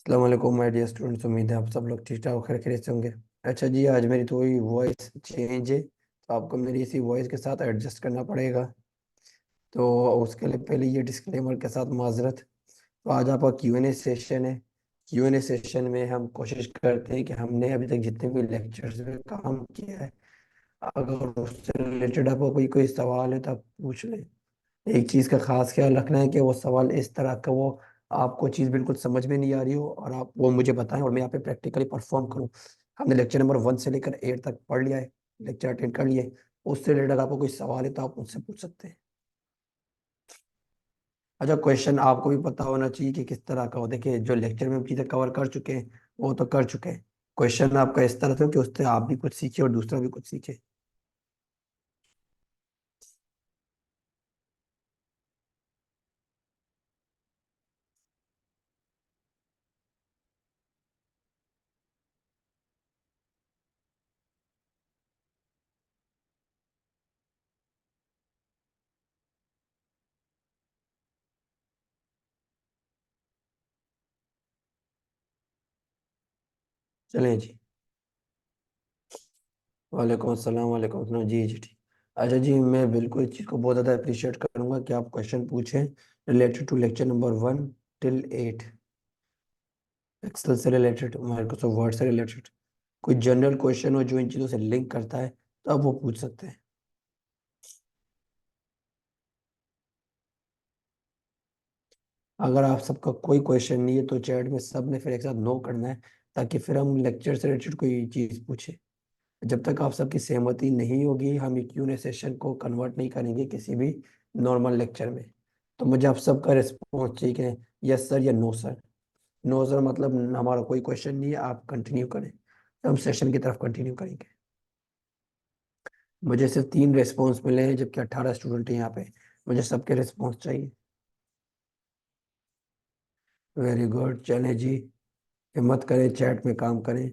अस्सलाम वालेकुम my dear students. उम्मीद है आप सब लोग ठीक ठाक खैर खैरियत से होंगे। अच्छा जी, आज मेरी थोड़ी वॉइस चेंज है तो आपको मेरी इसी वॉइस के साथ एडजस्ट करना पड़ेगा। तो उसके लिए पहले ये डिस्क्लेमर के साथ माजरत। तो आज आपका Q&A सेशन है। Q&A सेशन में हम कोशिश करते हैं कि हमने अभी तक जितने भी लेक्चर्स में काम किया है, अगर उससे रिलेटेड आपको कोई कोई सवाल है तो आप पूछ लें। एक चीज़ का खास ख्याल रखना है कि वो सवाल इस तरह का वो आपको चीज़ बिल्कुल समझ में नहीं आ रही हो और आप वो मुझे बताएं और मैं यहाँ पे प्रैक्टिकली परफॉर्म करूँ। हमने लेक्चर नंबर 1 से लेकर 8 तक पढ़ लिया है, लेक्चर अटेंड कर लिए। उससे रिलेटेड आपको कोई सवाल है तो आप मुझसे पूछ सकते हैं। अच्छा, क्वेश्चन आपको भी पता होना चाहिए कि किस तरह का हो। देखिए, जो लेक्चर में हम चीज़ें कवर कर चुके हैं वो तो कर चुके हैं। क्वेश्चन आपका इस तरह से हो कि उससे आप भी कुछ सीखे और दूसरा भी कुछ सीखे। चलें जी। वालेकुम अस्सलाम, वालेकुम अस्सलाम। जी जी, ठीक। अच्छा जी, मैं बिल्कुल इस चीज़ को बहुत ज़्यादा अप्रिशिएट करूँगा कि आप क्वेश्चन पूछें related to lecture number 1 till 8, Excel से रिलेटेड, माइक्रोसॉफ्ट वर्ड से रिलेटेड। कोई जनरल क्वेश्चन हो जो इन चीज़ों से लिंक करता है तो आप वो पूछ सकते हैं। अगर आप सबका कोई क्वेश्चन नहीं है तो चैट में सब ने फिर एक साथ नो करना है, ताकि फिर हम लेक्चर से रिलेटेड कोई चीज़ पूछें। जब तक आप सबकी सहमति नहीं होगी हम ये Q&A सेशन को कन्वर्ट नहीं करेंगे किसी भी नॉर्मल लेक्चर में। तो मुझे आप सबका रिस्पॉन्स चाहिए कि यस सर या नो सर। नो सर मतलब हमारा कोई क्वेश्चन नहीं है, आप कंटिन्यू करें, तो हम सेशन की तरफ कंटिन्यू करेंगे। मुझे सिर्फ 3 रिस्पॉन्स मिले हैं जबकि 18 स्टूडेंट हैं यहाँ पे। मुझे सबके रिस्पॉन्स चाहिए। वेरी गुड, चलें जी। हिम्मत करें, चैट में काम करें।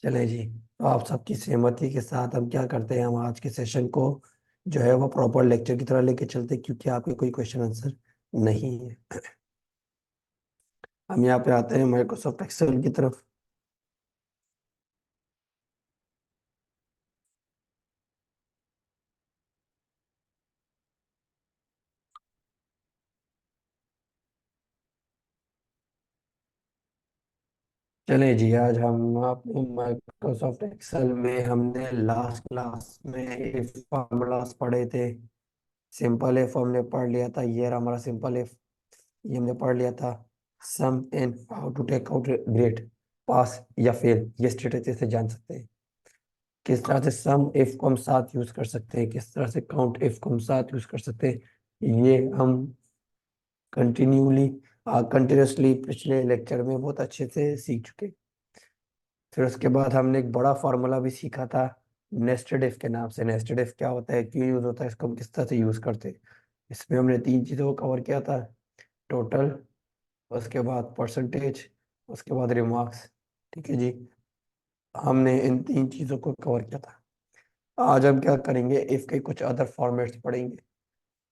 चलें जी, तो आप सबकी सहमति के साथ हम क्या करते हैं, हम आज के सेशन को जो है वो प्रॉपर लेक्चर की तरह लेके चलते हैं, क्योंकि आपके कोई क्वेश्चन आंसर नहीं है। हम यहाँ पे आते हैं माइक्रोसॉफ्ट एक्सेल की तरफ। चलें जी, आज हम अपने माइक्रोसॉफ्ट एक्सेल में हमने लास्ट क्लास में इफ फार्मूलास पढ़े थे। सिंपल इफ हमने पढ़ लिया था, ये रहा हमारा सिंपल इफ, ये हमने पढ़ लिया था। Sum in how to take out grade, pass या फेल, ये स्ट्रेटेजी से जान सकते हैं। किस तरह से सम इफ को हम साथ यूज कर सकते हैं, किस तरह से काउंट इफ को हम साथ यूज कर सकते हैं, ये हम कंटिन्यूली कंटिन्यूसली पिछले लेक्चर में बहुत अच्छे से सीख चुके। फिर उसके बाद हमने एक बड़ा फार्मूला भी सीखा था नेस्टेड इफ के नाम से। नेस्टेड इफ क्या होता है, क्यों यूज होता है, इसको हम किस तरह से यूज करते हैं। इसमें हमने 3 चीज़ों को कवर किया था। टोटल, उसके बाद परसेंटेज, उसके बाद रिमार्क्स। ठीक है जी, हमने इन 3 चीज़ों को कवर किया था। आज हम क्या करेंगे, इफ के कुछ अदर फॉर्मेट्स पढ़ेंगे,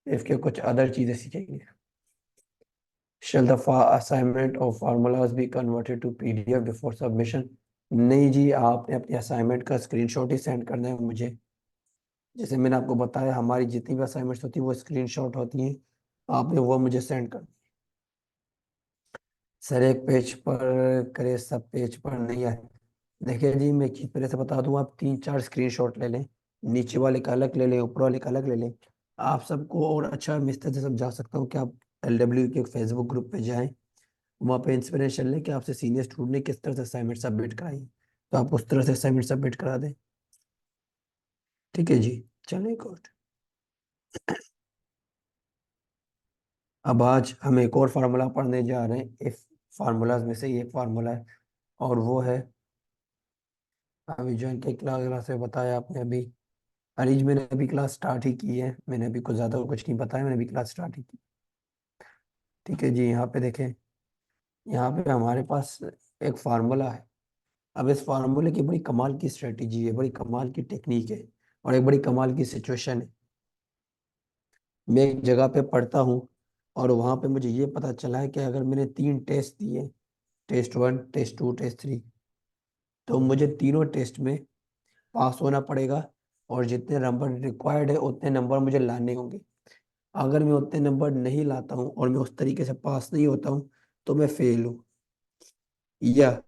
इफ के कुछ अदर चीज़ें सीखेंगे। Shall the assignment of formulas be converted to PDF before submission? नहीं जी, आपने अपनी असाइनमेंट का स्क्रीनशॉट ही सेंड करना है मुझे। जैसे मैंने आपको बताया, हमारी जितनी भी असाइनमेंट्स होती है वो स्क्रीनशॉट होती हैं, आपने वो मुझे सेंड कर। सर एक पेज पर करे, सब पेज पर नहीं आए। देखिए जी, मैं एक चीज़ पहले से बता दूं, आप 3-4 स्क्रीनशॉट ले लें, नीचे वाले का अलग ले लें, ऊपर वाले का अलग ले लें। आप सबको और अच्छा मैं इस तरह से समझा सकता हूँ कि आप LW के फेसबुक ग्रुप पे जाएं, वहाँ पे इंस्पिरेशन लें कि आपसे सीनियर स्टूडेंट ने किस तरह से असाइनमेंट सबमिट कराई, तो आप उस तरह से असाइनमेंट सबमिट करा दें। ठीक है जी, चलिए गुड। अब आज हम एक और फार्मूला पढ़ने जा रहे हैं, इफ फार्मूलाज में से ये एक फार्मूला है, और वो है, अभी ज्वाइन के क्लास में बताया आपने अभी। अरीज मैंने अभी क्लास स्टार्ट ही की है, मैंने अभी कुछ ज़्यादा कुछ नहीं बताया, मैंने अभी क्लास स्टार्ट ही की। ठीक है जी, यहाँ पे देखें, यहाँ पे हमारे पास एक फार्मूला है। अब इस फार्मूले की बड़ी कमाल की स्ट्रेटजी है, बड़ी कमाल की टेक्निक है, और एक बड़ी कमाल की सिचुएशन है। मैं एक जगह पे पढ़ता हूँ और वहां पे मुझे ये पता चला है कि अगर मैंने 3 टेस्ट दिए, टेस्ट 1, टेस्ट 2, टेस्ट 3, तो मुझे तीनों टेस्ट में पास होना पड़ेगा और जितने नंबर रिक्वायर्ड है उतने नंबर मुझे लाने होंगे। अगर मैं उतने नंबर नहीं लाता हूँ और मैं उस तरीके से पास नहीं होता हूँ तो मैं फेल हूँ। या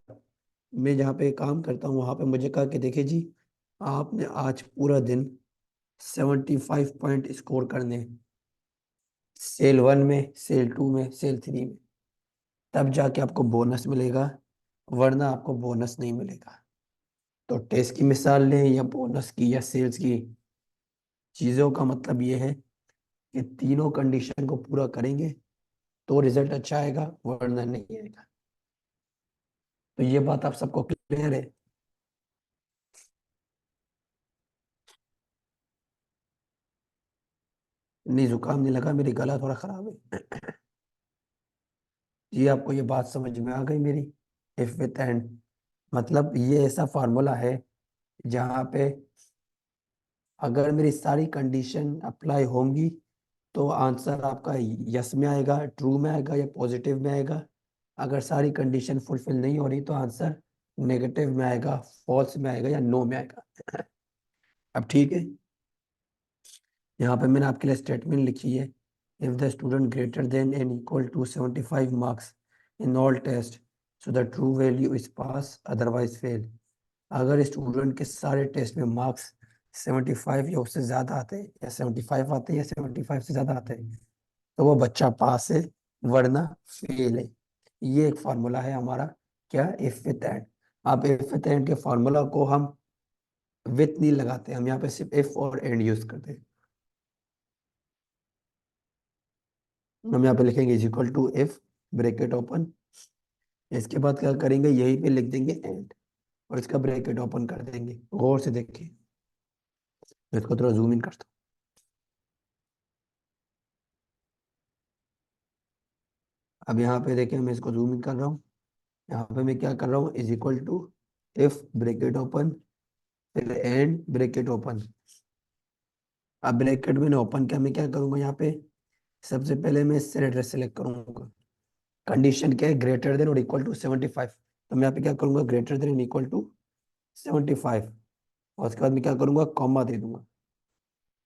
मैं जहाँ पे काम करता हूँ वहां पे मुझे कहा कि देखिए जी, आपने आज पूरा दिन 75 पॉइंट स्कोर करने हैं, सेल 1 में, सेल 2 में, सेल 3 में, तब जाके आपको बोनस मिलेगा, वरना आपको बोनस नहीं मिलेगा। तो टेस्ट की मिसाल लें या बोनस की या सेल्स की, चीज़ों का मतलब ये है कि तीनों कंडीशन को पूरा करेंगे तो रिजल्ट अच्छा आएगा, वरना नहीं आएगा। तो ये बात आप सबको क्लियर है? नहीं, जुकाम नहीं लगा, मेरी गला थोड़ा खराब है। जी, आपको ये बात समझ में आ गई मेरी? इफ विथ एंड मतलब ये ऐसा फार्मूला है जहाँ पे अगर मेरी सारी कंडीशन अप्लाई होंगी तो आंसर आपका यस में आएगा, ट्रू में आएगा या पॉजिटिव में आएगा। अगर सारी कंडीशन फुलफिल नहीं हो रही तो आंसर नेगेटिव में आएगा, फॉल्स में आएगा या नो में आएगा। अब ठीक है, यहाँ पे मैंने आपके लिए स्टेटमेंट लिखी है। If the student greater than and equal to 75 marks in all test, so the true value is pass, otherwise fail. अगर स्टूडेंट के सारे टेस्ट में मार्क्स 75 या उससे ज़्यादा आते हैं, या 75 आते हैं या 75 से ज़्यादा आते हैं, तो वो बच्चा पास है, वरना फेल है। ये एक फार्मूला है हमारा, क्या, इफ विथ एंड। आप इफ विथ एंड के फार्मूला को हम विथ नहीं लगाते, हम यहाँ पे सिर्फ इफ और एंड यूज करते हैं। हम यहाँ पे लिखेंगे is equal to if, bracket open, इसके बाद क्या करेंगे, यहीं पे लिख देंगे एंड, और इसका ब्रैकेट ओपन कर देंगे। गौर से देखिए, मैं इसको थोड़ा जूम इन करता हूँ। अब यहाँ पे देखिए, मैं इसको जूम इन कर रहा हूँ। यहाँ पे मैं क्या कर रहा हूँ, is equal to if, bracket open, फिर एंड, ब्रैकेट ओपन। अब ब्रैकेट मैंने ओपन किया, मैं क्या करूंगा यहाँ पे, सबसे पहले मैं सेल एड्रेस सेलेक्ट करूंगा। कंडीशन क्या है, ग्रेटर देन और इक्वल टू 75। तो मैं यहाँ पे क्या करूंगा, greater than and equal to 75, और उसके बाद मैं क्या करूंगा, कॉमा दे दूंगा।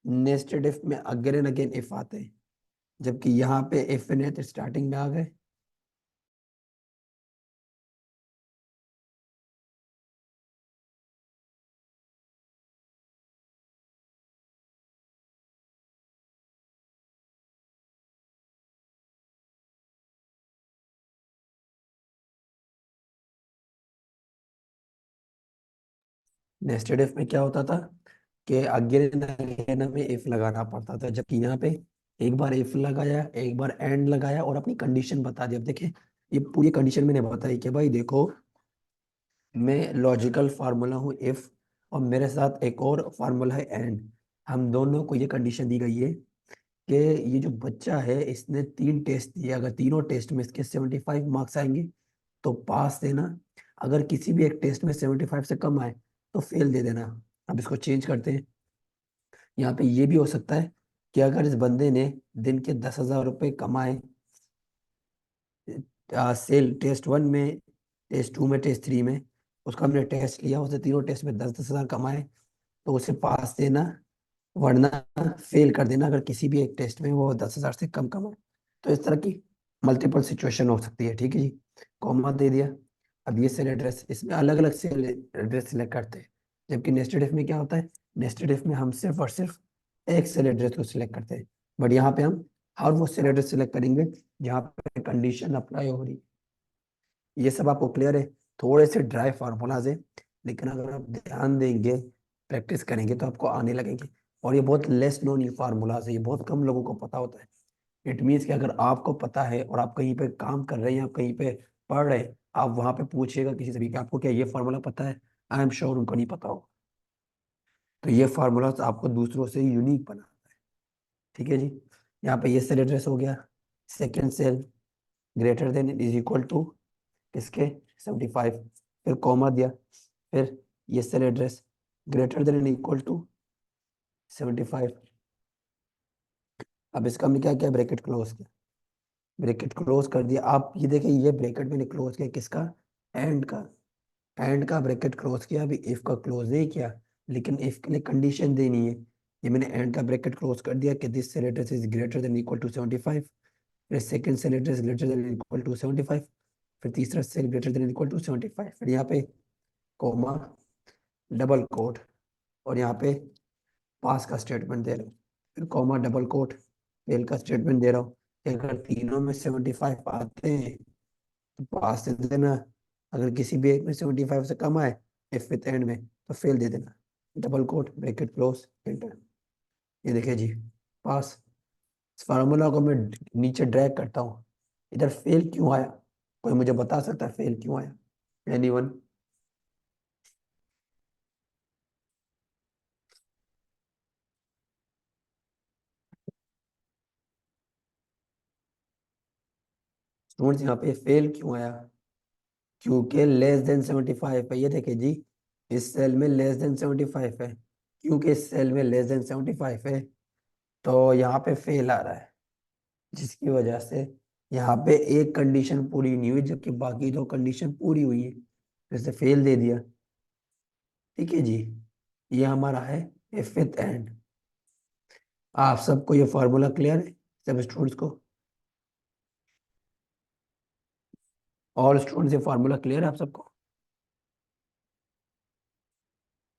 नेस्टेड इफ में अगेन एंड अगेन इफ आते हैं, जबकि यहाँ पे इफ ने तो स्टार्टिंग में आ गए। नेस्टेड इफ में क्या होता था कि अगेन एंड अगेन हमें इफ लगाना पड़ता था, जबकि यहाँ पे एक बार इफ लगाया, एक बार एंड लगाया और अपनी कंडीशन बता दी। अब देखिए, ये पूरी कंडीशन मैंने बताई कि भाई देखो, मैं लॉजिकल फार्मूला हूँ इफ, और मेरे साथ एक और फार्मूला है एंड। हम दोनों को ये कंडीशन दी गई है कि ये जो बच्चा है इसने 3 टेस्ट दिए, अगर तीनों टेस्ट में इसके 75 मार्क्स आएंगे तो पास देना, अगर किसी भी एक टेस्ट में 75 से कम आए तो फेल दे देना। अब इसको चेंज करते हैं। यहाँ पे ये भी हो सकता है कि अगर इस बंदे ने दिन के 10,000 रुपये कमाए, सेल टेस्ट 1 में, टेस्ट 2 में, टेस्ट 3 में, उसका हमने टेस्ट लिया, उसने तीनों टेस्ट में 10-10 हजार कमाए, तो उसे पास देना, वरना फेल कर देना अगर किसी भी एक टेस्ट में वो 10,000 से कम कमाए। तो इस तरह की मल्टीपल सिचुएशन हो सकती है, ठीक है जी। कॉमा दे दिया। अब ये सेल एड्रेस, इसमें अलग अलग सेल एड्रेस सिलेक्ट करते हैं, जबकि नेस्टेड इफ में क्या होता है, नेस्टेड इफ में हम सिर्फ और सिर्फ एक सेल एड्रेस को सिलेक्ट करते हैं, बट यहाँ पे हम हर वो सेल एड्रेस सिलेक्ट करेंगे जहाँ पे कंडीशन अप्लाई हो रही है। ये सब आपको क्लियर है? थोड़े से ड्राई फार्मूलाज है, लेकिन अगर आप ध्यान देंगे, प्रैक्टिस करेंगे तो आपको आने लगेंगे। और ये बहुत लेस नोन ये फार्मूलाज है, ये बहुत कम लोगों को पता होता है। इट मीन्स कि अगर आपको पता है और आप कहीं पे काम कर रहे हैं, आप कहीं पे पढ़ रहे हैं, आप वहां पे पूछिएगा किसी से भी कि आपको क्या ये फार्मूला पता है, आई एम श्योर उनको नहीं पता हो। तो ये फार्मूलाज आपको दूसरों से यूनिक बना, ठीक है जी। यहाँ पे ये सेल एड्रेस हो गया, second cell, greater than is equal to किसके, 75, फिर कॉमा दिया, फिर ये cell address greater than equal to 75, अब इसका हमने क्या किया, ब्रैकेट क्लोज किया, ब्रैकेट क्लोज कर दिया। आप ये देखिए, ये ब्रैकेट मैंने क्लोज किया किसका, एंड का, एंड का ब्रैकेट क्लोज किया। अभी इफ का क्लोज नहीं किया, लेकिन इफ के लिए कंडीशन देनी है। ये मैंने एंड का ब्रैकेट क्लोज कर दिया कि this cell it's is greater than equal to 75, फिर second cell it's greater than equal to 75, फिर तीसरा cell greater than equal to 75, फिर यहाँ पे कोमा, डबल कोट, और यहाँ पे पास का स्टेटमेंट दे रहा हूँ, फिर कॉमा डबल कोट, फेल का स्टेटमेंट दे रहा हूँ कि अगर तीनों में 75 आते हैं तो पास दे देना, अगर किसी भी एक में 75 से कम आए इफ विथ एंड में तो फेल दे देना। Double quote, bracket close, enter. ये देखिए जी, पास। इस फार्मूला को मैं नीचे ड्रैग करता हूँ, इधर फेल क्यों आया, कोई मुझे बता सकता है फेल क्यों आया, एनीवन? स्टूडेंट्स यहाँ पे फेल क्यों आया, क्योंकि लेस देन 75 है। ये देखिए जी, इस सेल में लेस देन 75 है, क्योंकि इस सेल में लेस देन 75 है तो यहाँ पे फेल आ रहा है, जिसकी वजह से यहाँ पे एक कंडीशन पूरी नहीं हुई जबकि बाकी दो कंडीशन पूरी हुई है, जैसे फेल दे दिया। ठीक है जी, ये हमारा है फिफ्थ एंड। आप सबको ये फार्मूला क्लियर है, सब स्टूडेंट्स को? ऑल स्टूडेंट्स, ये फार्मूला क्लियर है आप सबको?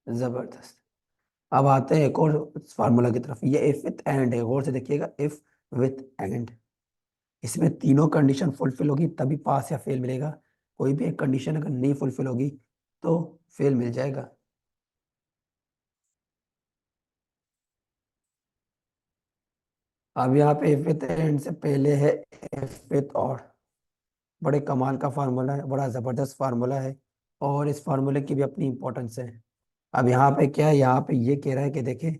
जबरदस्त। अब आते हैं एक और फार्मूला की तरफ, ये इफ विथ एंड है, गौर से देखिएगा, इफ विथ एंड। इसमें तीनों कंडीशन फुलफिल होगी तभी पास या फेल मिलेगा, कोई भी एक कंडीशन अगर नहीं फुलफिल होगी तो फेल मिल जाएगा। अब यहाँ पे इफ विथ एंड से पहले है इफ विथ और, बड़े कमाल का फार्मूला है, बड़ा जबरदस्त फार्मूला है, और इस फार्मूले की भी अपनी इंपॉर्टेंस है। अब यहाँ पे क्या है, यहाँ पे ये कह रहा है कि देखें,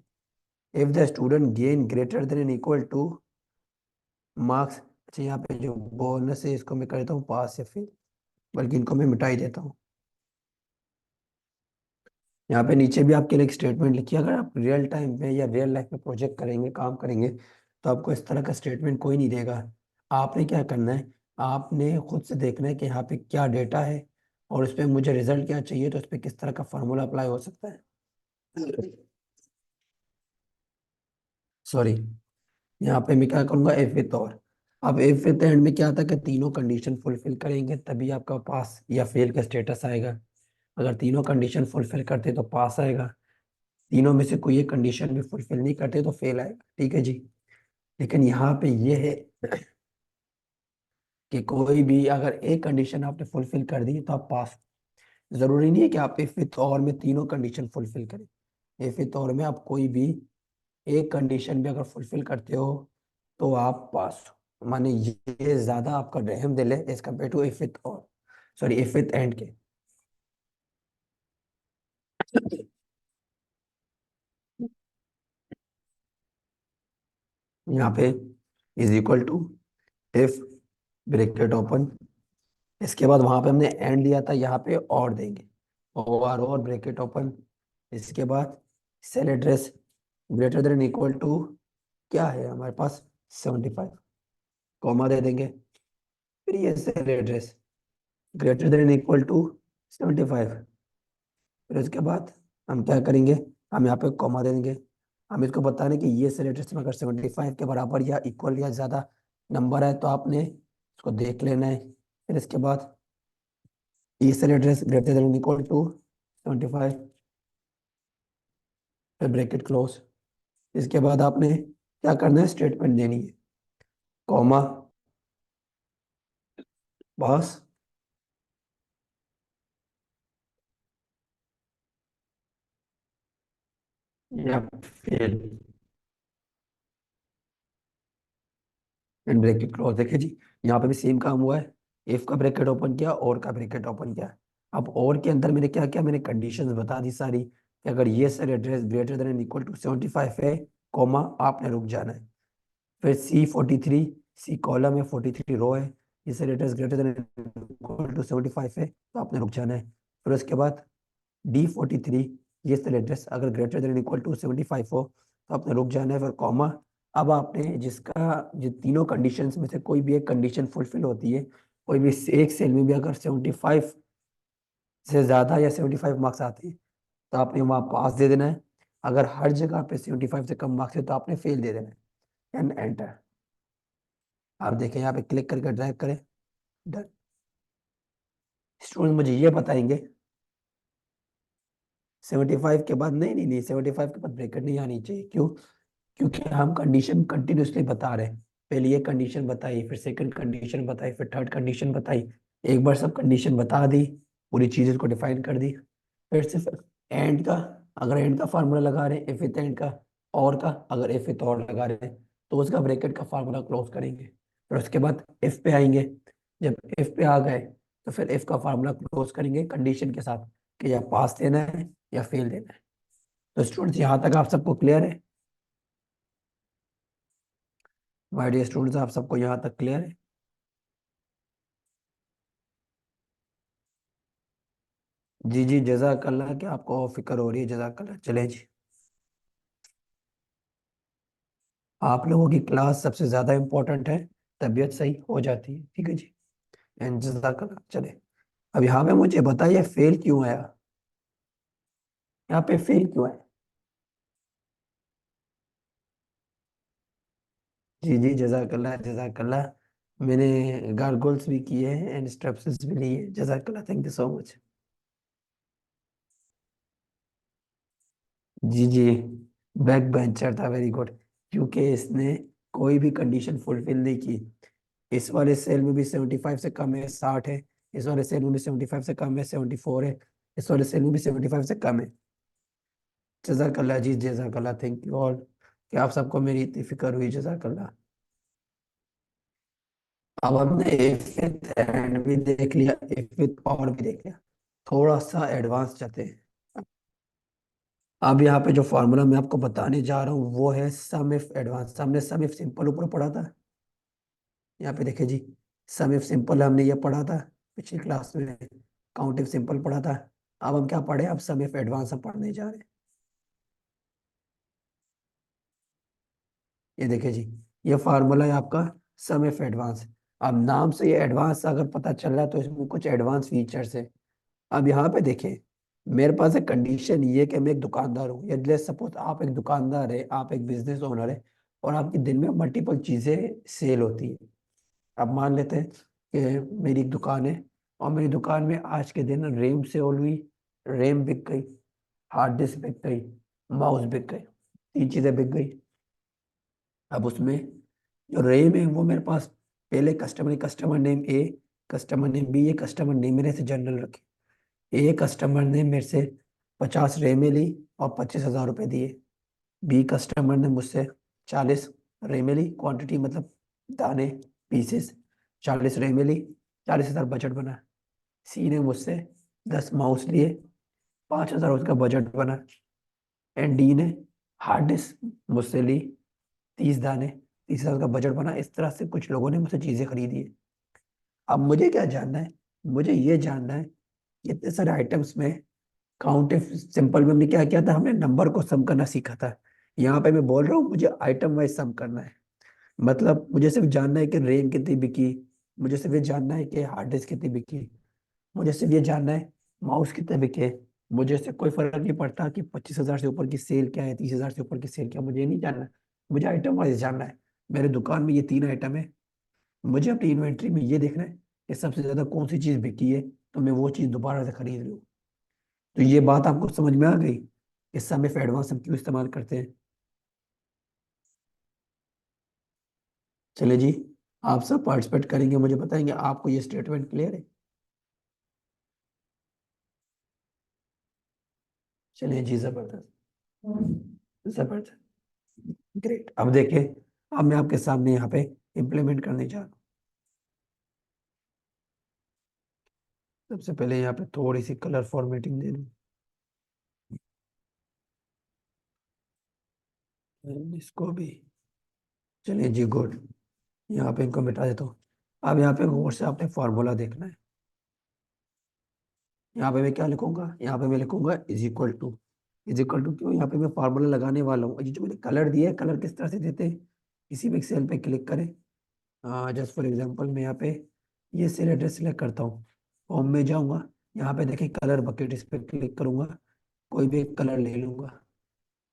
if the student gain greater than equal two marks. अच्छा, यहाँ पे जो बोनस है इसको मैं कर देता हूँ पास या फेल, बल्कि इनको मैं मिटा ही देता हूँ। यहाँ पे नीचे भी आपके लिए एक स्टेटमेंट लिखिए, अगर आप रियल टाइम में या रियल लाइफ में प्रोजेक्ट करेंगे, काम करेंगे, तो आपको इस तरह का स्टेटमेंट कोई नहीं देगा। आपने क्या करना है, आपने खुद से देखना है कि यहाँ पे क्या डेटा है और उस पर मुझे रिजल्ट क्या चाहिए, तो उस पर किस तरह का फार्मूला अप्लाई हो सकता है। सॉरी, यहाँ पे मैं क्या करूँगा, इफ विथ और। अब इफ विथ एंड में क्या आता है कि तीनों कंडीशन फुलफिल करेंगे तभी आपका पास या फेल का स्टेटस आएगा। अगर तीनों कंडीशन फुलफिल करते तो पास आएगा, तीनों में से कोई एक कंडीशन भी फुलफिल नहीं करते तो फेल आएगा। ठीक है जी, लेकिन यहाँ पे ये है कि कोई भी अगर एक कंडीशन आपने फुलफिल कर दी तो आप पास। जरूरी नहीं है कि आप इफ विथ और में तीनों कंडीशन फुलफिल करें, इफ विथ और में आप कोई भी एक कंडीशन भी अगर फुलफिल करते हो तो आप पास हो। माने ये ज्यादा आपका रहम दिल है as compare to if with और, सॉरी इफ विथ एंड के। यहाँ पे is equal to if, bracket open, इसके बाद वहां पे हमने एंड लिया था, यहाँ पे और देंगे, और ब्रैकेट ओपन, इसके बाद cell address greater than equal to क्या है हमारे पास, 75, कॉमा दे देंगे, फिर ये cell address greater than equal to 75, फिर उसके बाद हम क्या करेंगे, हम यहाँ पे कॉमा दे देंगे। हम इसको बताने कि ये सेल एड्रेस में अगर 75 के बराबर या इक्वल या ज़्यादा नंबर है तो आपने इसको देख लेना है। फिर इसके बाद ये cell address greater than equal to 75, फिर ब्रैकेट क्लोज। इसके बाद आपने क्या करना है, स्टेटमेंट देनी है, कॉमा, बॉस, या फेल, एंड ब्रैकेट क्लोज। देखिए जी, यहाँ पे भी सेम काम हुआ है, इफ का ब्रैकेट ओपन किया और का ब्रैकेट ओपन किया। अब और के अंदर मैंने क्या किया, मैंने कंडीशंस बता दी सारी कि अगर ये cell address greater than equal to 75 है, कॉमा, आपने रुक जाना है। फिर C43, सी कॉलम है, 43 रो है, ये cell address greater than equal to 75 है तो आपने रुक जाना है। फिर उसके बाद D43, ये सेल एड्रेस अगर ग्रेटर देन इक्वल टू 75 हो तो आपने रुक जाना है, फिर कॉमा, अब आपने जिसका, जो तीनों कंडीशंस में से कोई भी एक कंडीशन फुलफिल होती है, कोई भी एक सेल में भी अगर 75 से ज्यादा या 75 मार्क्स आते हैं तो आपने वहाँ पास दे देना है। अगर हर जगह पे 75 से कम मार्क्स है तो आपने फेल दे देना है। And enter. आप देखें यहाँ पे क्लिक करके ड्रैग करें। डन। स्टूडेंट मुझे ये बताएंगे 75 के बाद, नहीं नहीं नहीं, 75 के बाद ब्रेकेट नहीं आनी चाहिए। क्यों? क्योंकि हम कंडीशन कंटिन्यूसली बता रहे हैं। पहले ये कंडीशन बताई, फिर सेकंड कंडीशन बताई, फिर थर्ड कंडीशन बताई। एक बार सब कंडीशन बता दी, पूरी चीज़ को डिफाइन कर दी। फिर सिर्फ एंड का, अगर एंड का फार्मूला लगा रहे हैं, इफ विथ एंड का, और का अगर इफ विथ और लगा रहे हैं तो उसका ब्रैकेट का फार्मूला क्लोज करेंगे। फिर उसके बाद इफ पे आएंगे। जब इफ पे आ गए तो फिर इफ का फार्मूला क्लोज करेंगे कंडीशन के साथ कि या पास देना है या फेल देना है। तो स्टूडेंट्स यहाँ तक आप सबको क्लियर है? माय डियर स्टूडेंट्स, आप सबको यहाँ तक क्लियर है? जी जी, जज़ाकल्लाह। कि आपको फिक्र हो रही है, जज़ाकल्लाह। चले जी। आप लोगों की क्लास सबसे ज़्यादा इम्पोर्टेंट है, तबीयत सही हो जाती है। ठीक है जी। एंड जज़ाकल्लाह। चले। अब यहाँ पे मुझे बताइए फेल क्यों आया? यहाँ पे फेल क्यों आया? जी जी, जज़ाकल्लाह जज़ाकल्लाह। मैंने गार्गल्स भी किए हैं एंड स्ट्रेप्सिस भी लिए हैं। जज़ाकल्लाह, थैंक यू सो मच। जी जी, बैक बेंचर था, वेरी गुड। क्योंकि इसने कोई भी कंडीशन फुलफिल नहीं की। इस वाले सेल में भी 75 से कम है, 60 है। इस वाले सेल में भी 75 से कम है, 74 है। इस वाले सेल में भी 75 से कम है। जज़ाकल्लाह जी, जज़ाकल्लाह, थैंक यू ऑल कि आप सबको मेरी इतनी फिक्र हुई। जज़ाकल्लाह। अब हमने इफ विथ एंड भी देख लिया, इफ विथ और भी देख लिया। थोड़ा सा एडवांस जाते हैं। अब यहाँ पे जो फॉर्मूला मैं आपको बताने जा रहा हूँ वो है सम इफ एडवांस। हमने सम इफ सिंपल ऊपर पढ़ा था। यहाँ पे देखिए जी, सम इफ सिंपल हमने ये पढ़ा था पिछली क्लास में। काउंट इफ सिंपल पढ़ा था। अब हम क्या पढ़े? अब सम इफ एडवांस हम पढ़ने जा रहे हैं। ये देखिए जी, ये फार्मूला है आपका सम इफ एडवांस। अब नाम से ये एडवांस अगर पता चल रहा है तो इसमें कुछ एडवांस फीचर्स है। अब यहाँ पे देखिए, मेरे पास एक कंडीशन ये कि मैं एक दुकानदार हूँ, या लेट्स सपोज आप एक दुकानदार है, आप एक बिजनेस ओनर है, और आपकी दिन में मल्टीपल चीजें सेल होती है। अब मान लेते हैं कि मेरी एक दुकान है, और मेरी दुकान में आज के दिन रैम सेल हुई। रैम बिक गई, हार्ड डिस्क बिक गई, माउस बिक गई, तीन चीजें बिक गई। अब उसमें जो रैम है वो मेरे पास पहले कस्टमर नेम ए, कस्टमर नेम बी, ये कस्टमर नेम मेरे से जनरल रखे। ए कस्टमर ने मेरे से 50 रेमे ली और 25,000 रुपये दिए। बी कस्टमर ने मुझसे 40 रेमे ली, क्वांटिटी मतलब दाने, पीसेस, 40 रेमे ली, 40,000 बजट बना। सी ने मुझसे 10 माउस लिए, 5,000 उसका बजट बना। एंड डी ने हार्ड डिस्क मुझसे ली, 30 दाने, 30,000 का बजट बना। इस तरह से कुछ लोगों ने मुझसे चीजें खरीदी है। अब मुझे क्या जानना है? मुझे ये जानना है कि इतने सारे आइटम्स में काउंट इफ सिंपल में हमने क्या किया था? हमने नंबर को सम करना सीखा था। यहाँ पे मैं बोल रहा हूँ मुझे आइटम वाइज सम करना है। मतलब मुझे सिर्फ जानना है कि रैम कितनी बिकी, मुझे सिर्फ ये जानना है कि हार्ड डिस्क कितनी बिकी, मुझे सिर्फ ये जानना है माउस कितने बिके। मुझे इससे कोई फर्क नहीं पड़ता कि 25,000 से ऊपर की सेल क्या है, 30,000 से ऊपर की सेल क्या है, मुझे ये नहीं जानना। मुझे आइटम वाइज जानना है। मेरे दुकान में ये 3 आइटम है, मुझे अपनी इन्वेंट्री में ये देखना है कि सबसे ज्यादा कौन सी चीज बिकी है, तो मैं वो चीज दोबारा से खरीद लूँ। तो ये बात आपको समझ में आ गई? इस समय पे एडवांस हम क्यों इस्तेमाल करते हैं? चलिए जी, आप सब पार्टिसिपेट करेंगे, मुझे बताएंगे आपको ये स्टेटमेंट क्लियर है? चलिए जी, जबरदस्त जबरदस्त, ग्रेट। अब देखिए, अब मैं आपके सामने यहाँ पे इम्प्लीमेंट करने जा रहा हूँ। सबसे पहले यहाँ पे थोड़ी सी कलर फॉर्मेटिंग दे दूँ, इसको भी। चलिए जी, गुड। यहाँ पे इनको मिटा देता हूँ। अब यहाँ पे गौर से आपने फॉर्मूला देखना है। यहाँ पे मैं क्या लिखूंगा? यहाँ पे मैं लिखूंगा is equal to. Is equal to क्यों? यहाँ पे मैं फार्मूला लगाने वाला हूँ। ये जो मैंने कलर दिया है, कलर किस तरह से देते हैं? किसी भी सेल पे क्लिक करें। जस्ट फॉर एग्जांपल मैं यहाँ पे ये सेल एड्रेस सेलेक्ट करता हूँ। होम में जाऊंगा, यहाँ पे देखिए कलर बकेट, इस पे क्लिक करूंगा, कोई भी एक कलर ले लूंगा।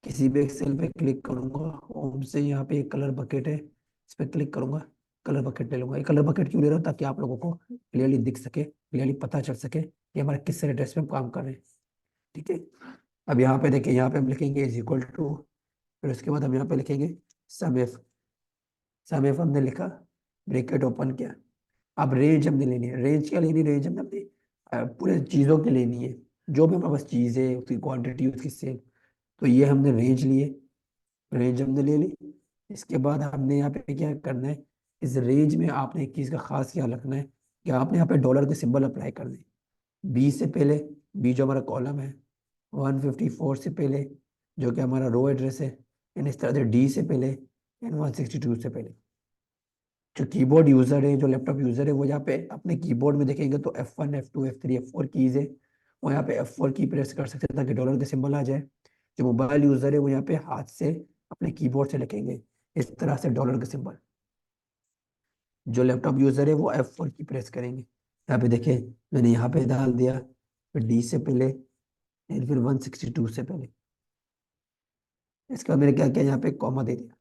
किसी भी एक सेल पे क्लिक करूंगा, होम से यहाँ पे एक कलर बकेट है, इस पे क्लिक करूंगा, कलर बकेट ले लूंगा। ये कलर बकेट क्यों ले रहा हूँ? ताकि आप लोगों को क्लियरली दिख सके, क्लियरली पता चल सके कि हमारे किस सेल एड्रेस पे हम काम कर रहे हैं। ठीक है। अब यहाँ पे देखिए, यहाँ पे हम लिखेंगे इज इक्वल टू, फिर उसके बाद हम यहाँ पे लिखेंगे सम एफ। सम एफ हमने लिखा, ब्रैकेट ओपन किया। अब रेंज हमने लेनी है। रेंज क्या लेनी है? रेंज हमने अपनी पूरे चीज़ों की लेनी है, जो भी हमारे पास चीज़ है, उसकी क्वांटिटी, उसकी सेल। तो ये हमने रेंज लिए, रेंज हमने ले ली। इसके बाद हमने यहाँ पे क्या करना है, इस रेंज में आपने एक चीज़ का खास ख्याल रखना है कि आपने यहाँ पे डॉलर के सिंबल अप्लाई कर दें। बी से पहले, बी जो हमारा कॉलम है, 154 से पहले जो कि हमारा रो एड्रेस है, एंड इस तरह से डी से पहले, एंड 162 से पहले। जो कीबोर्ड यूजर है, जो लैपटॉप यूजर है, वो यहाँ पे अपने कीबोर्ड में देखेंगे तो F1 F2 F3 F4 keys है, वो यहाँ पे F4 की प्रेस कर सकते हैं ताकि डॉलर के सिंबल आ जाए। जो मोबाइल यूजर है वो यहाँ पे हाथ से अपने कीबोर्ड से लिखेंगे इस तरह से डॉलर का सिंबल। जो लैपटॉप यूजर है वो F4 की प्रेस करेंगे। यहाँ पे देखिए मैंने यहाँ पे डाल दिया, फिर डी से पहले, फिर 162 से पहले। इसके बाद मैंने क्या किया, यहाँ पे कॉमा दे दिया।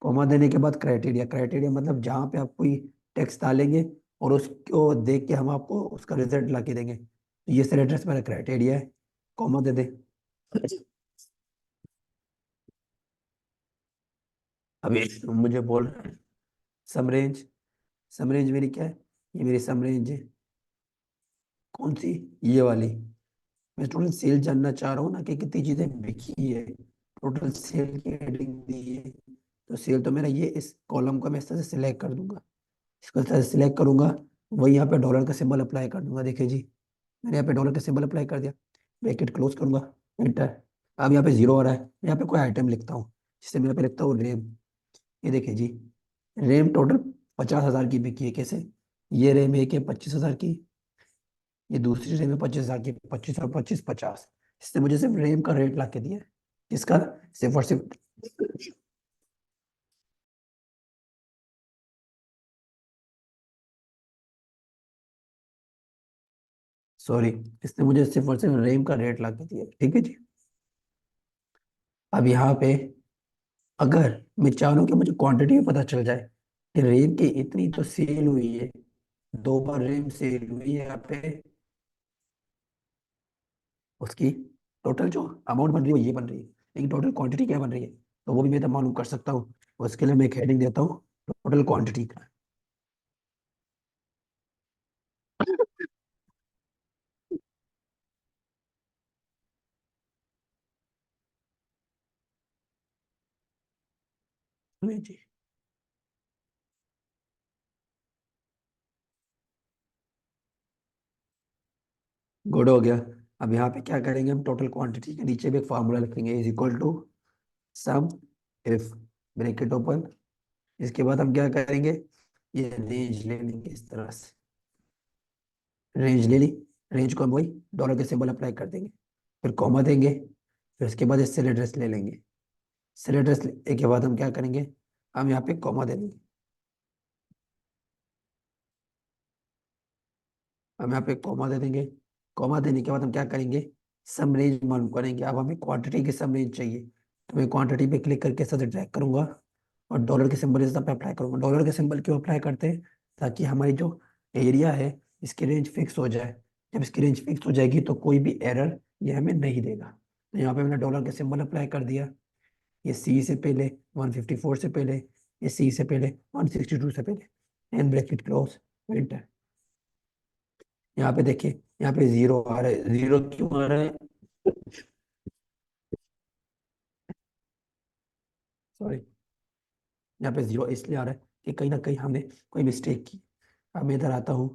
कॉमा देने के बाद क्राइटेरिया, क्राइटेरिया मतलब जहाँ पे आप कोई टेक्स्ट डालेंगे और उसको देख के हम आपको उसका रिजल्ट ला के देंगे। तो ये सेल एड्रेस मेरा क्राइटेरिया है, कॉमा दे दे। अभी मुझे बोल रहा है सम रेंज। सम रेंज मेरी क्या है? ये मेरी सम रेंज है। कौन सी? ये वाली। मैं टोटल सेल जानना चाह रहा हूँ ना, कि कितनी चीजें बिकी है, टोटल सेल की हेडिंग दी है। तो सेल तो मेरा ये, इस कॉलम को मैं इस तरह से सिलेक्ट कर दूंगा, इसको इस तरह से सिलेक्ट करूंगा, वही यहाँ पे डॉलर का सिंबल अप्लाई कर दूंगा। देखिए जी, मैंने यहाँ पे डॉलर का सिंबल अप्लाई कर दिया, ब्रैकेट क्लोज करूंगा, एंटर। अब यहाँ पे जीरो आ रहा है, यहाँ पे कोई आइटम लिखता हूँ, जिससे मैं यहाँ पे लिखता हूँ रेम। ये देखिए जी, रेम टोटल 50,000 की बिकी है। कैसे? ये रेम एक है 25,000 की, ये दूसरी रेम है 25,000 की, 25 और 25 50। इसने मुझे सिर्फ रेम का रेट ला के दिया है। किसका? सिर्फ और सिर्फ, सॉरी, इसने मुझे सिर्फ और सिर्फ रेम का रेट ला के दिया है। ठीक है जी। अब यहाँ पे अगर मैं चाह रहा हूँ कि मुझे क्वांटिटी भी पता चल जाए कि रेम की इतनी तो सेल हुई है, 2 बार रेम सेल हुई है यहाँ पे, उसकी टोटल जो अमाउंट बन रही है वो ये बन रही है, लेकिन टोटल क्वांटिटी क्या बन रही है, तो वो भी मैं तो मालूम कर सकता हूँ। उसके लिए मैं एक हेडिंग देता हूँ, टोटल क्वांटिटी का। नहीं जी, गुड हो गया। अब यहाँ पे क्या करेंगे, हम टोटल क्वांटिटी के नीचे भी एक फार्मूला लिखेंगे, is equal to sum if, bracket open. इसके बाद हम क्या करेंगे, ये रेंज ले लेंगे इस तरह से, रेंज ले ली। रेंज को हम वही डॉलर के सिंबल अप्लाई कर देंगे, फिर कॉमा देंगे, फिर उसके बाद सेल एड्रेस ले लेंगे। सेल एड्रेस लेने के बाद हम क्या करेंगे, हम यहाँ पे कॉमा दे देंगे। हम यहाँ पे कॉमा दे देंगे। कॉमा देने के बाद हम क्या करेंगे, सम रेंज मालूम करेंगे। अब हमें क्वांटिटी की सम रेंज चाहिए, तो मैं क्वांटिटी पे क्लिक करके इस तरह से ड्रैग करूंगा और डॉलर के सिंबल इस पे अप्लाई करूंगा। डॉलर के सिंबल क्यों अप्लाई करते हैं? ताकि हमारी जो एरिया है, इसकी रेंज फिक्स हो जाए। जब इसकी रेंज फिक्स हो जाएगी तो कोई भी एरर ये हमें नहीं देगा। तो यहाँ पे मैंने डॉलर के सिंबल अप्लाई कर दिया। ये सी से पहले, 154 से पहले, ये सी से पहले, 162 से पहले, एंड ब्रैकेट क्लोज, एंटर। यहाँ पे देखिए, यहाँ पे जीरो आ रहा है। जीरो क्यों आ रहा है? सॉरी, यहाँ पे जीरो इसलिए आ रहा है कि कहीं ना कहीं हमने कोई मिस्टेक की। अब मैं इधर आता हूँ,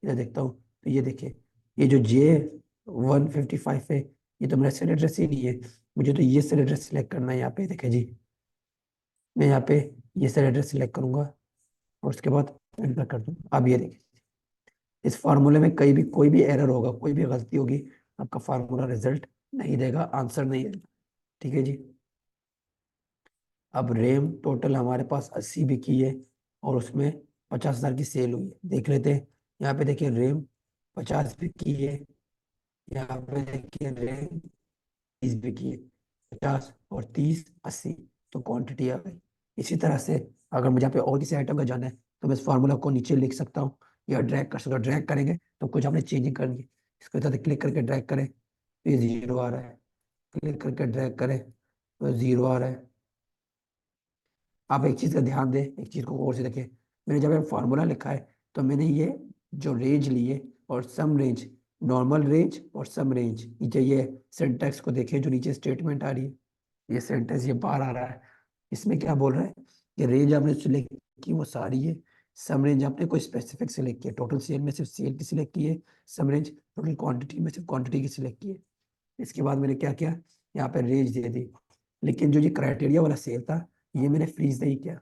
इधर देखता हूँ, तो ये देखिए, ये जो J155 है, ये तो मेरा सेल एड्रेस ही नहीं है। मुझे तो ये सेल एड्रेस सिलेक्ट करना है। यहाँ पे देखिए जी, मैं यहाँ पे ये सेल एड्रेस सिलेक्ट करूंगा और उसके बाद एंटर कर दूंगा। अब ये देखिए, इस फार्मूले में कहीं भी कोई भी एरर होगा, कोई भी गलती होगी, आपका फार्मूला रिजल्ट नहीं देगा, आंसर नहीं देगा। ठीक है जी। अब रैम टोटल हमारे पास 80 बिकी है और उसमें 50,000 की सेल हुई है, देख लेते हैं। यहाँ पे देखिए रैम 50 बिकी है, यहाँ पे देखिए रैम 30 बिकी है। 50 और 30 80, तो क्वांटिटी आ गई। इसी तरह से अगर मुझे यहाँ पे और किसी आइटम का जाना है तो मैं इस फार्मूला को नीचे लिख सकता हूँ या ड्रैग कर सकता हूँ। ड्रैग करेंगे तो कुछ आपने चेंजिंग करनी है। इसके साथ क्लिक करके ड्रैग करें तो ये जीरो आ रहा है, क्लिक करके ड्रैग करें तो जीरो आ रहा है। आप एक चीज का ध्यान दें, एक चीज को और से देखें। मैंने जब ये फार्मूला लिखा है तो मैंने ये जो रेंज ली है और सम रेंज, नॉर्मल रेंज और सम रेंज, नीचे ये सिंटैक्स को देखें जो नीचे स्टेटमेंट आ रही है, ये सेंटेंस ये बाहर आ रहा है। इसमें क्या बोल रहा है कि रेंज आपने सिलेक्ट की वो सारी है, सम रेंज आपने कोई स्पेसिफिक सिलेक्ट किया, टोटल सेल में सिर्फ सेल की सिलेक्ट की है, सम रेंज टोटल क्वांटिटी में सिर्फ क्वांटिटी की सिलेक्ट की है। इसके बाद मैंने क्या किया, यहाँ पे रेंज दे दी। लेकिन जो ये क्राइटेरिया वाला सेल था ये मैंने फ्रीज नहीं किया।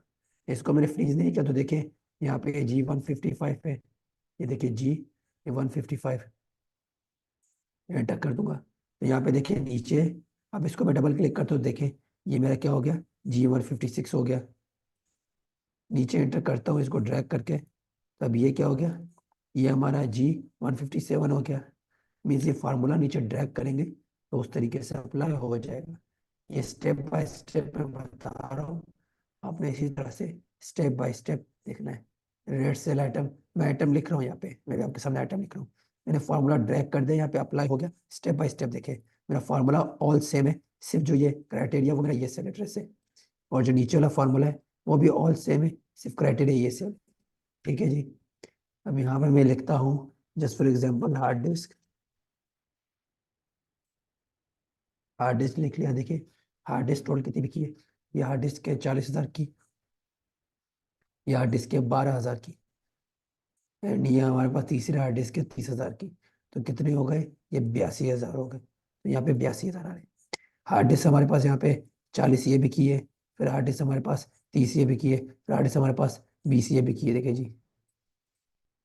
इसको मैंने फ्रीज नहीं किया तो देखिए यहाँ पे G155 पे, ये देखिए G155 एंटर कर दूंगा तो यहाँ पे देखिए नीचे, अब इसको मैं डबल क्लिक करता हूँ, देखिए ये मेरा क्या हो गया, G156 हो गया। नीचे एंटर करता हूँ इसको ड्रैग करके, तब ये क्या हो गया, ये हमारा G157 हो गया। मीन्स ये फार्मूला नीचे ड्रैग करेंगे तो उस तरीके से अप्लाई हो जाएगा। ये स्टेप बाय स्टेप मैं बता रहा हूँ, आपने इसी तरह से स्टेप बाय स्टेप देखना है। रेड सेल आइटम, मैं आइटम लिख रहा हूँ यहाँ पे, मैं भी आपके सामने आइटम लिख रहा हूँ। मैंने फार्मूला ड्रैग कर दिया, यहाँ पे अप्लाई हो गया। स्टेप बाय स्टेप देखे, मेरा फार्मूला ऑल सेम है, सिर्फ जो ये क्राइटेरिया वो मेरा ये सेल एड्रेस है, और जो नीचे वाला फार्मूला है वो भी ऑल सेम है, सिर्फ क्राइटेरिया ये सेल। ठीक है जी। अब यहाँ पे मैं लिखता हूँ just for example hard disk. Hard disk लिख लिया, देखिए हार्ड डिस्क टोटल कितनी बिकी है, ये हार्ड डिस्क के 40,000 की, ये हार्ड डिस्क के 12,000 की, एंड ये हमारे पास तीसरे हार्ड डिस्क के 30,000 की। तो कितने हो गए, ये 82,000 हो गए, तो यहाँ पे 82,000 आ रहे हैं। हार्ड डिस्क हमारे पास यहाँ पे 40 ये बिकी है, फिर हार्ड डिस्क हमारे पास 30 ये बिकी है, फिर हार्ड डिस्क हमारे पास 20 ये बिकी है, देखिए जी।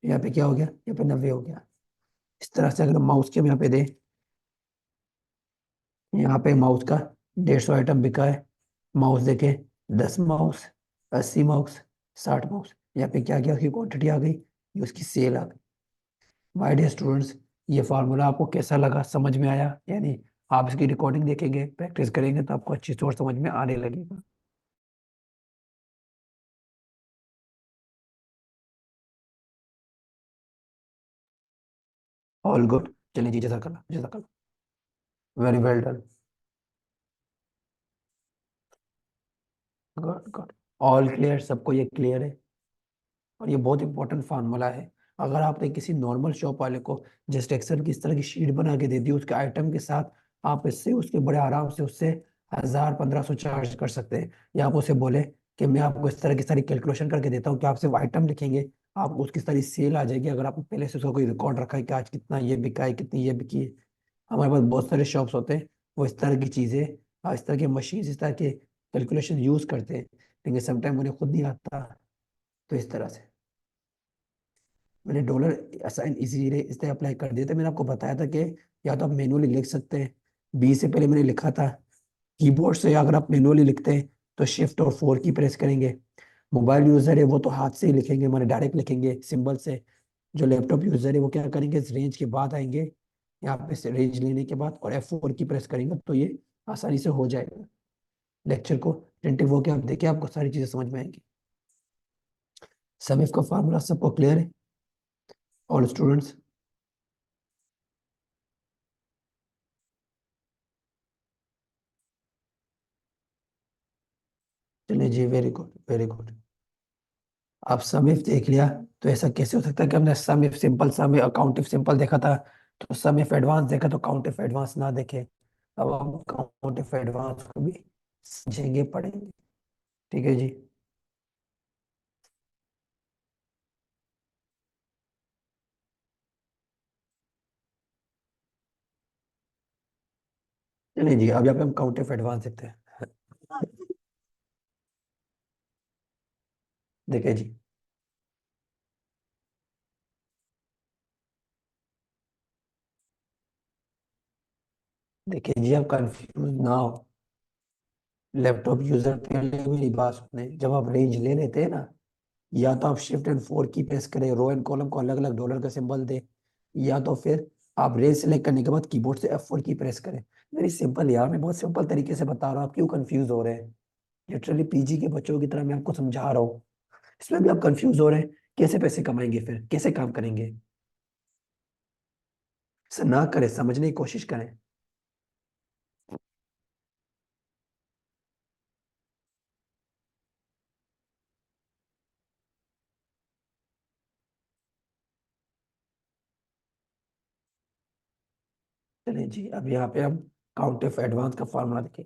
यहाँ पे क्या हो गया, यहाँ पे 90 हो गया। इस तरह से अगर माउस के हम यहाँ पे दें, यहाँ पे माउस का 150 आइटम बिका है। माउस देखें, 10 माउस, 80 माउस, 60 माउस, यहाँ पे क्या क्या उसकी क्वांटिटी आ गई, ये उसकी सेल आ गई। माय डियर स्टूडेंट्स, ये फार्मूला आपको कैसा लगा, समझ में आया? यानी आप इसकी रिकॉर्डिंग देखेंगे, प्रैक्टिस करेंगे तो आपको अच्छी सोच समझ में आने लगेगा। ऑल गुड, चलिए जी, जज़ाकल्लाह जज़ाकल्लाह। Very well done. Good good. All clear, सबको ये क्लियर है? और ये बहुत इंपॉर्टेंट फार्मूला है। अगर आपने किसी नॉर्मल शॉप वाले को जस्ट एक्सेल की इस तरह की शीट बना के दे दी उसके आइटम के साथ, आप इससे उसके बड़े आराम से उससे 1,000 1,500 चार्ज कर सकते हैं। या आप उसे बोले कि मैं आपको इस तरह की सारी कैलकुलेशन करके देता हूँ कि आप सिर्फ आइटम लिखेंगे, आप उसकी सारी सेल आ जाएगी, अगर आपने पहले से उसका कोई रिकॉर्ड रखा है कि आज कितना ये बिका है, कितनी ये बिकी है। हमारे पास बहुत सारे शॉप्स होते हैं, वो इस तरह की चीज़ें, इस तरह की मशीन, इस तरह के कैलकुलेशन यूज़ करते हैं, लेकिन समटाइम उन्हें खुद नहीं आता। तो इस तरह से मैंने डॉलर असाइन इजीली इसलिए अप्लाई कर दिया था। मैंने आपको बताया था कि या तो आप मैनुअली लिख सकते हैं, बी से पहले मैंने लिखा था। कीबोर्ड से अगर आप मैनुअली लिखते हैं तो शिफ्ट और 4 की प्रेस करेंगे। मोबाइल यूजर है वो तो हाथ से ही लिखेंगे, मैंने डायरेक्ट लिखेंगे सिंबल से। जो लैपटॉप यूजर है वो क्या करेंगे, इस रेंज के बाद आएंगे, यहाँ पे से रेंज लेने के बाद और F4 की प्रेस करेंगे तो ये आसानी से हो जाएगा। लेक्चर को अटेंटिव होकर आप देखिए, आपको सारी चीजें समझ में आएंगी। समीफ का फार्मूला सबको क्लियर है, ऑल स्टूडेंट्स? चलिए जी, वेरी गुड वेरी गुड। आप सम इफ देख लिया, तो ऐसा कैसे हो सकता है कि हमने sum if simple, sum if count if simple देखा था, तो सम इफ एडवांस देखा तो काउंट इफ एडवांस ना देखे। अब हम काउंट इफ एडवांस को भी समझेंगे, पढ़ेंगे। ठीक है जी। चलिए जी, अब यहाँ पे हम काउंट इफ एडवांस देखते हैं। देखिए जी, देखिए जी, आप कंफ्यूज ना हो। लैपटॉप यूजर के लिए मेरी बात सुने, जब आप रेंज ले लेते हैं ना, या तो आप शिफ्ट एंड 4 की प्रेस करें, रो एंड कॉलम को अलग अलग डॉलर का सिंबल दे, या तो फिर आप रेंज सेलेक्ट करने के बाद कीबोर्ड से F4 की प्रेस करें। वेरी सिंपल यार, मैं बहुत सिंपल तरीके से बता रहा हूँ, आप क्यों कंफ्यूज हो रहे हैं? लिटरली पीजी के बच्चों की तरह मैं आपको समझा रहा हूँ, इसमें भी आप कंफ्यूज हो रहे हैं। कैसे पैसे कमाएंगे फिर, कैसे काम करेंगे? ऐसा ना करें, समझने की कोशिश करें। चलिए जी, अब यहाँ पे हम काउंट ऑफ एडवांस का फॉर्मूला देखें।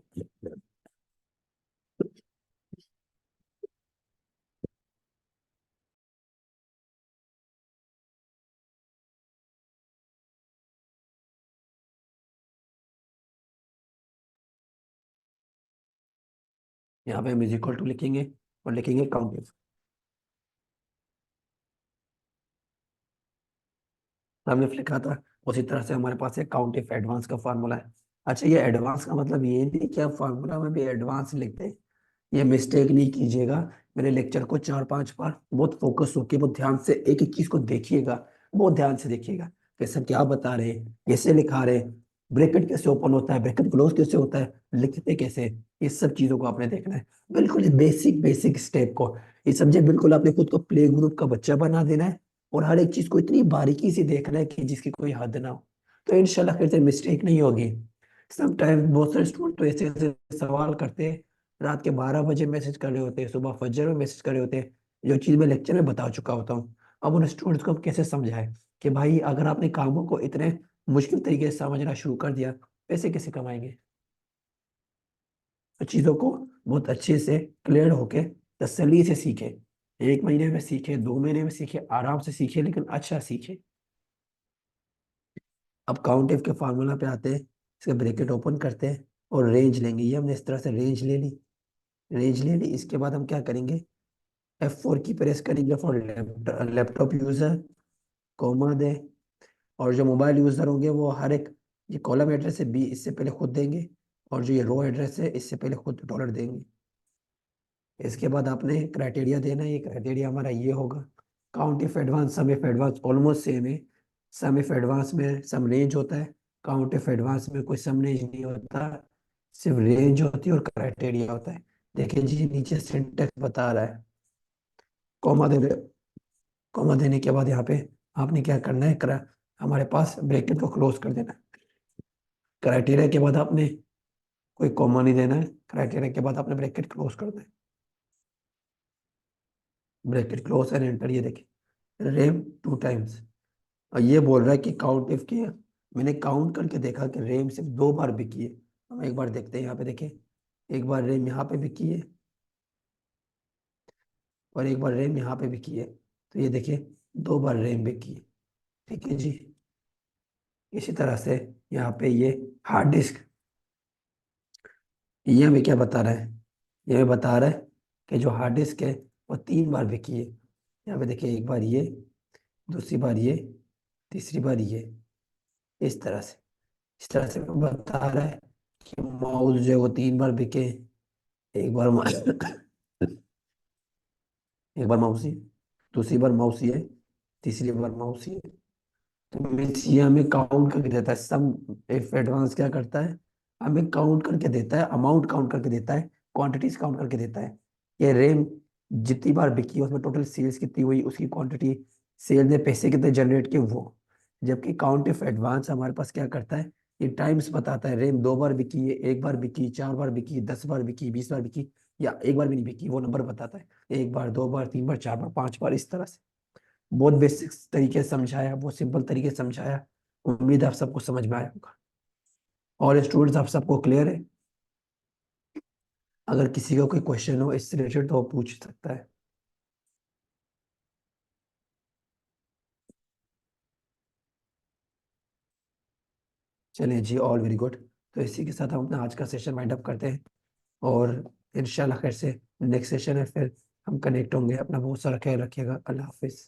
यहाँ पे हम इज इक्वल टू लिखेंगे और लिखेंगे काउंट। हमने लिखा था उसी तरह से हमारे पास एक काउंट ऑफ एडवांस का फार्मूला है। अच्छा, ये एडवांस का मतलब ये नहीं कि आप फार्मूला में भी एडवांस लिखते हैं। ये मिस्टेक नहीं कीजिएगा। मेरे लेक्चर को 4-5 बार बहुत फोकस होके, बहुत ध्यान से एक एक चीज को देखिएगा। बहुत ध्यान से देखिएगा कि सब क्या बता रहे हैं, कैसे लिखा रहे हैं, ब्रैकेट कैसे ओपन होता है, ब्रैकेट क्लोज कैसे होता है, लिखते कैसे, ये सब चीजों को आपने देखना है। बिल्कुल बेसिक बेसिक स्टेप को, ये समझे, बिल्कुल आपने खुद को प्ले ग्रुप का बच्चा बना देना है। और हर एक चीज को इतनी बारीकी से देखना है कि जिसकी कोई हद ना हो। तो इंशाल्लाह फिर से मिस्टेक नहीं होगी। समटाइम बहुत सारे स्टूडेंट तो ऐसे ऐसे सवाल करते हैं, रात के 12 बजे मैसेज कर रहे होते हैं, सुबह फजर में मैसेज कर रहे होते हैं, जो चीज़ मैं लेक्चर में बता चुका होता हूँ। अब उन स्टूडेंट्स को हम कैसे समझाएं कि भाई अगर आपने कामों को इतने मुश्किल तरीके से समझना शुरू कर दिया, पैसे कैसे कमाएंगे? तो चीज़ों को बहुत अच्छे से क्लियर होके तसल्ली से सीखे। 1 महीने में सीखे, 2 महीने में सीखे, आराम से सीखे, लेकिन अच्छा सीखे। अब काउंट इफ के फार्मूला पे आते हैं, इसके ब्रैकेट ओपन करते हैं और रेंज लेंगे। ये हमने इस तरह से रेंज ले ली। रेंज ले ली, इसके बाद हम क्या करेंगे? F4 की प्रेस करेंगे फॉर लैपटॉप यूजर, कॉमा दे। और जो मोबाइल यूजर होंगे वो हर एक, ये कॉलम एड्रेस है बी, इससे पहले खुद देंगे, और जो ये रो एड्रेस है इससे पहले खुद डॉलर देंगे। इसके बाद आपने क्राइटेरिया देना है, ये क्राइटेरिया हमारा ये होगा। Count if advance, sum if advance almost same है। सम इफ एडवांस में सम रेंज होता है, काउंट इफ एडवांस में कोई सम रेंज नहीं होता, सिर्फ रेंज होती है और क्राइटेरिया होता है। देखिए जी, नीचे सिंटेक्स बता रहा है, कॉमा दे, कॉमा देने के बाद यहाँ पे आपने क्या करना है, हमारे पास ब्रैकेट को क्लोज कर देना है। क्राइटेरिया के बाद आपने कोई कॉमा नहीं देना है, क्राइटेरिया के बाद आपने ब्रैकेट क्लोज कर देना है। ब्रैकेट क्लोज एंड एंटर, ये देखिए रेम 2 टाइम्स। और ये बोल रहा है कि काउंट इफ किया, मैंने काउंट करके देखा कि रेम सिर्फ 2 बार बिकी है। हम एक बार देखते हैं, यहाँ पे देखिए, एक बार रेम यहाँ पे बिकी है और एक बार रेम यहाँ पे बिकी है। तो ये देखिए, 2 बार रेम बिकी है। ठीक है जी। इसी तरह से यहाँ पे ये हार्ड डिस्क, ये हमें क्या बता रहा है? ये हमें बता रहा है कि जो हार्ड डिस्क है वो 3 बार बिकी है। यहाँ पे देखिए, एक बार ये, दूसरी बार ये, तीसरी बार ये। इस तरह से वो बता रहा है कि माउस जो है वो 3 बार बिके। एक बार एक बार माउस ये, दूसरी बार माउस ये, तीसरी बार माउस ये। तो मीन्स ये हमें काउंट करके देता है। सम इफ एडवांस क्या करता है, हमें काउंट करके देता है, अमाउंट काउंट करके देता है, क्वांटिटीज काउंट करके देता है। ये रेम जितनी बार बिकी है उसमें टोटल सेल्स कितनी हुई, उसकी क्वांटिटी, सेल में पैसे कितने जनरेट किए वो। जबकि काउंट ऑफ एडवांस हमारे पास क्या करता है, ये टाइम्स बताता है। रेम 2 बार बिकी है, 1 बार बिकी, 4 बार बिकी, 10 बार बिकी, 20 बार बिकी, या एक बार भी नहीं बिकी, वो नंबर बताता है। 1 बार, 2 बार, 3 बार, 4 बार, 5 बार, इस तरह से। बहुत बेसिक तरीके से समझाया, बहुत सिंपल तरीके से समझाया। उम्मीद है आप सबको समझ में आया होगा। और स्टूडेंट्स, आप सबको क्लियर है? अगर किसी का कोई क्वेश्चन हो इससे रिलेटेड तो वो पूछ सकता है। चलिए जी, ऑल वेरी गुड। तो इसी के साथ हम अपना आज का सेशन वाइंड अप करते हैं। और इंशाल्लाह खैर से नेक्स्ट सेशन है, फिर हम कनेक्ट होंगे। अपना बहुत सारा ख्याल रखिएगा। अल्लाह हाफिज़।